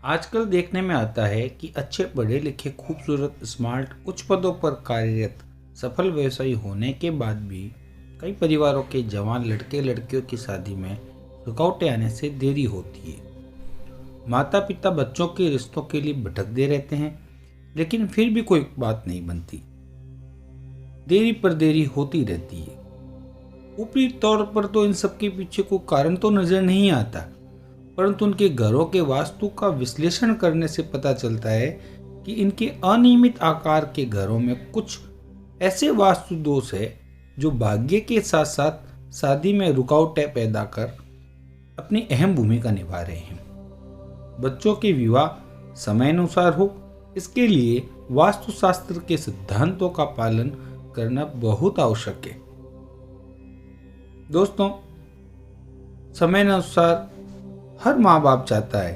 आजकल देखने में आता है कि अच्छे पढ़े लिखे खूबसूरत स्मार्ट उच्च पदों पर कार्यरत सफल व्यवसायी होने के बाद भी कई परिवारों के जवान लड़के लड़कियों की शादी में रुकावटें आने से देरी होती है। माता पिता बच्चों के रिश्तों के लिए भटकते रहते हैं, लेकिन फिर भी कोई बात नहीं बनती। देरी पर देरी होती रहती है। ऊपरी तौर पर तो इन सब के पीछे कोई कारण तो नजर नहीं आता, परंतु उनके घरों के वास्तु का विश्लेषण करने से पता चलता है कि इनके अनियमित आकार के घरों में कुछ ऐसे वास्तु दोष है जो भाग्य के साथ साथ शादी में रुकावटें पैदा कर अपनी अहम भूमिका निभा रहे हैं। बच्चों के विवाह समय अनुसार हो, इसके लिए वास्तुशास्त्र के सिद्धांतों का पालन करना बहुत आवश्यक है। दोस्तों, समय अनुसार हर माँ बाप चाहता है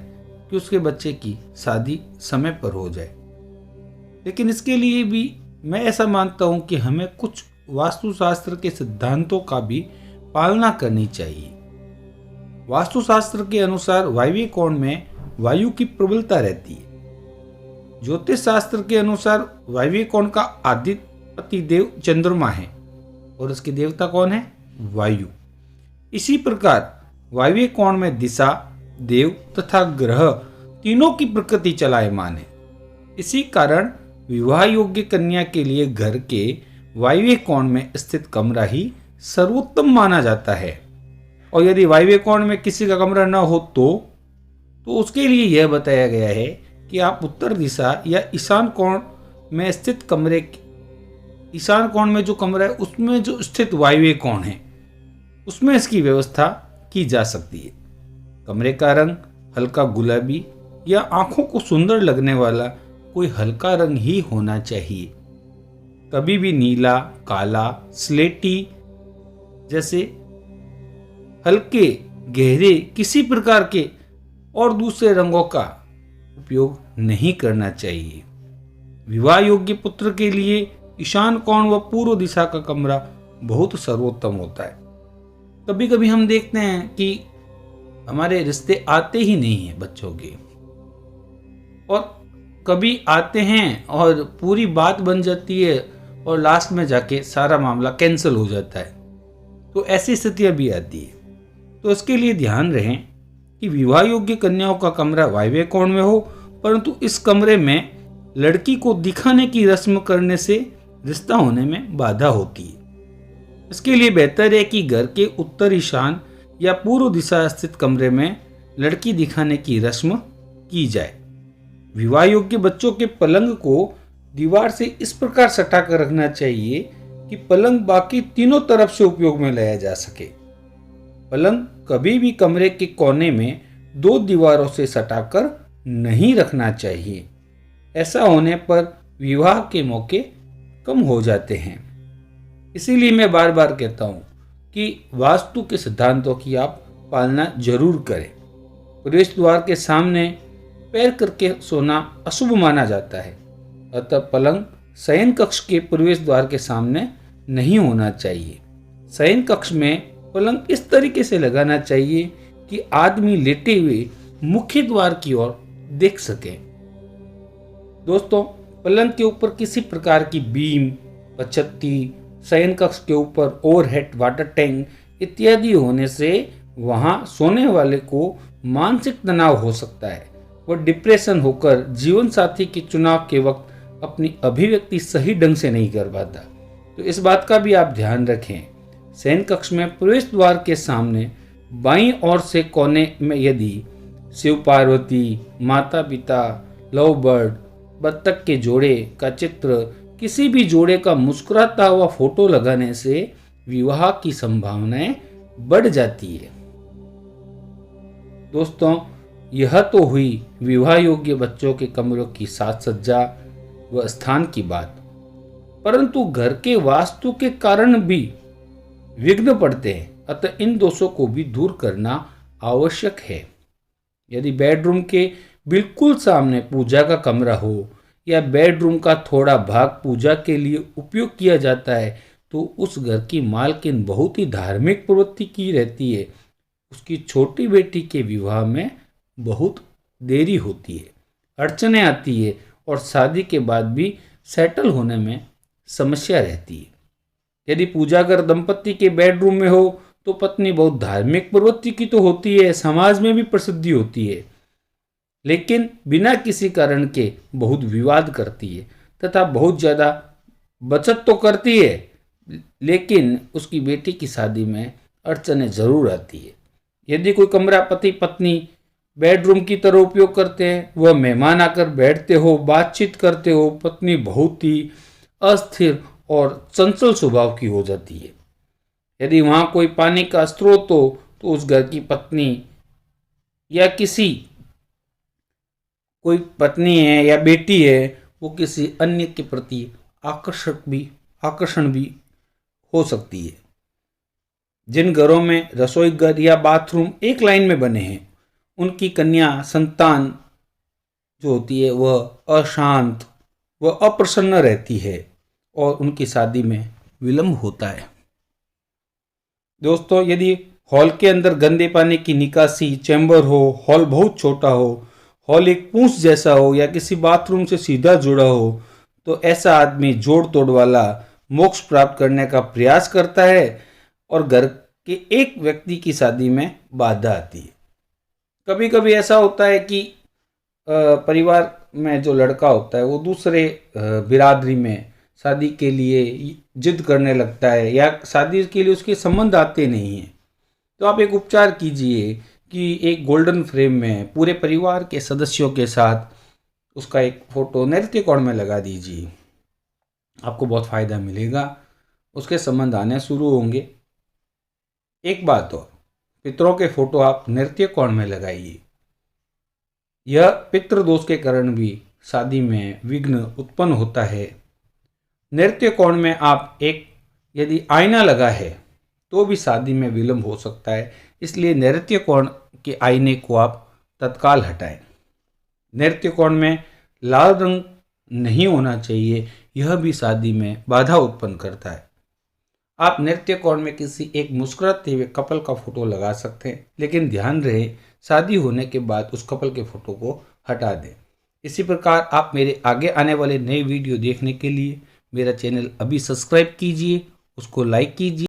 कि उसके बच्चे की शादी समय पर हो जाए, लेकिन इसके लिए भी मैं ऐसा मानता हूँ कि हमें कुछ वास्तुशास्त्र के सिद्धांतों का भी पालना करनी चाहिए। वास्तुशास्त्र के अनुसार वायव्य कोण में वायु की प्रबलता रहती है। ज्योतिष शास्त्र के अनुसार वायव्य कोण का आदित्य देव चंद्रमा है और उसके देवता कौन है? वायु। इसी प्रकार वायव्य कोण में दिशा, देव तथा ग्रह तीनों की प्रकृति चलायमान है। इसी कारण विवाह योग्य कन्या के लिए घर के वायव्य कोण में स्थित कमरा ही सर्वोत्तम माना जाता है। और यदि वायव्य कोण में किसी का कमरा न हो तो उसके लिए यह बताया गया है कि आप उत्तर दिशा या ईशान कोण में स्थित कमरे, ईशान कोण में जो कमरा है उसमें जो स्थित वायव्य कोण है उसमें इसकी व्यवस्था की जा सकती है। कमरे का रंग हल्का गुलाबी या आंखों को सुंदर लगने वाला कोई हल्का रंग ही होना चाहिए। कभी भी नीला, काला, स्लेटी जैसे हल्के गहरे किसी प्रकार के और दूसरे रंगों का उपयोग नहीं करना चाहिए। विवाह योग्य पुत्र के लिए ईशान कोण व पूर्व दिशा का कमरा बहुत सर्वोत्तम होता है। कभी कभी हम देखते हैं कि हमारे रिश्ते आते ही नहीं हैं बच्चों के, और कभी आते हैं और पूरी बात बन जाती है और लास्ट में जाके सारा मामला कैंसिल हो जाता है। तो ऐसी स्थितियां भी आती है। तो इसके लिए ध्यान रहें कि विवाह योग्य कन्याओं का कमरा वायव्य कोण में हो, परंतु इस कमरे में लड़की को दिखाने की रस्म करने से रिश्ता होने में बाधा होती है। इसके लिए बेहतर है कि घर के उत्तर ईशान या पूर्व दिशा स्थित कमरे में लड़की दिखाने की रस्म की जाए। विवाह योग्य बच्चों के पलंग को दीवार से इस प्रकार सटा कर रखना चाहिए कि पलंग बाकी तीनों तरफ से उपयोग में लाया जा सके। पलंग कभी भी कमरे के कोने में दो दीवारों से सटाकर नहीं रखना चाहिए। ऐसा होने पर विवाह के मौके कम हो जाते हैं। इसीलिए मैं बार बार कहता हूँ कि वास्तु के सिद्धांतों की आप पालना जरूर करें। प्रवेश द्वार के सामने पैर करके सोना अशुभ माना जाता है, अतः पलंग शयन कक्ष के प्रवेश द्वार के सामने नहीं होना चाहिए। शयन कक्ष में पलंग इस तरीके से लगाना चाहिए कि आदमी लेटे हुए मुख्य द्वार की ओर देख सके। दोस्तों, पलंग के ऊपर किसी प्रकार की बीम, पछत्ती, शयन कक्ष के ऊपर ओवरहेड वाटर टैंक इत्यादि होने से वहां सोने वाले को मानसिक तनाव हो सकता है। वह डिप्रेशन होकर जीवन साथी के चुनाव के वक्त अपनी अभिव्यक्ति सही ढंग से नहीं कर पाता। तो इस बात का भी आप ध्यान रखें। शयन कक्ष में प्रवेश द्वार के सामने बाईं ओर से कोने में यदि शिव पार्वती, माता पिता, लव बर्ड, बत्तख के जोड़े का चित्र, किसी भी जोड़े का मुस्कुराता हुआ फोटो लगाने से विवाह की संभावनाएं बढ़ जाती है। दोस्तों, यह तो हुई विवाह योग्य बच्चों के कमरों की साज सज्जा व स्थान की बात, परंतु घर के वास्तु के कारण भी विघ्न पड़ते हैं, अतः इन दोषों को भी दूर करना आवश्यक है। यदि बेडरूम के बिल्कुल सामने पूजा का कमरा हो या बेडरूम का थोड़ा भाग पूजा के लिए उपयोग किया जाता है, तो उस घर की मालकिन बहुत ही धार्मिक प्रवृत्ति की रहती है। उसकी छोटी बेटी के विवाह में बहुत देरी होती है, अड़चनें आती है और शादी के बाद भी सेटल होने में समस्या रहती है। यदि पूजा घर दंपति के बेडरूम में हो तो पत्नी बहुत धार्मिक प्रवृत्ति की तो होती है, समाज में भी प्रसिद्धि होती है, लेकिन बिना किसी कारण के बहुत विवाद करती है तथा बहुत ज़्यादा बचत तो करती है, लेकिन उसकी बेटी की शादी में अड़चनें ज़रूर आती है। यदि कोई कमरा पति पत्नी बेडरूम की तरह उपयोग करते हैं, वह मेहमान आकर बैठते हो, बातचीत करते हो, पत्नी बहुत ही अस्थिर और चंचल स्वभाव की हो जाती है। यदि वहाँ कोई पानी का स्रोत हो तो उस घर की पत्नी या किसी कोई पत्नी है या बेटी है, वो किसी अन्य के प्रति आकर्षण भी हो सकती है। जिन घरों में रसोई घर या बाथरूम एक लाइन में बने हैं, उनकी कन्या संतान जो होती है वह अशांत, वह अप्रसन्न रहती है और उनकी शादी में विलंब होता है। दोस्तों, यदि हॉल के अंदर गंदे पानी की निकासी चैम्बर हो, हॉल बहुत छोटा हो, हॉल एक पूंछ जैसा हो या किसी बाथरूम से सीधा जुड़ा हो, तो ऐसा आदमी जोड़ तोड़ वाला मोक्ष प्राप्त करने का प्रयास करता है और घर के एक व्यक्ति की शादी में बाधा आती है। कभी कभी ऐसा होता है कि परिवार में जो लड़का होता है वो दूसरे बिरादरी में शादी के लिए जिद करने लगता है या शादी के लिए उसके संबंध आते नहीं हैं, तो आप एक उपचार कीजिए कि एक गोल्डन फ्रेम में पूरे परिवार के सदस्यों के साथ उसका एक फोटो नृत्य कोण में लगा दीजिए। आपको बहुत फ़ायदा मिलेगा, उसके संबंध आने शुरू होंगे। एक बात और, पितरों के फोटो आप नृत्य कोण में लगाइए। यह पितृदोष के कारण भी शादी में विघ्न उत्पन्न होता है। नृत्य कोण में आप एक यदि आईना लगा है तो भी शादी में विलंब हो सकता है, इसलिए नृत्य कोण के आईने को आप तत्काल हटाएं। नृत्य कोण में लाल रंग नहीं होना चाहिए, यह भी शादी में बाधा उत्पन्न करता है। आप नृत्य कोण में किसी एक मुस्कुराते हुए कपल का फोटो लगा सकते हैं, लेकिन ध्यान रहे शादी होने के बाद उस कपल के फोटो को हटा दें। इसी प्रकार आप मेरे आगे आने वाले नए वीडियो देखने के लिए मेरा चैनल अभी सब्सक्राइब कीजिए, उसको लाइक कीजिए।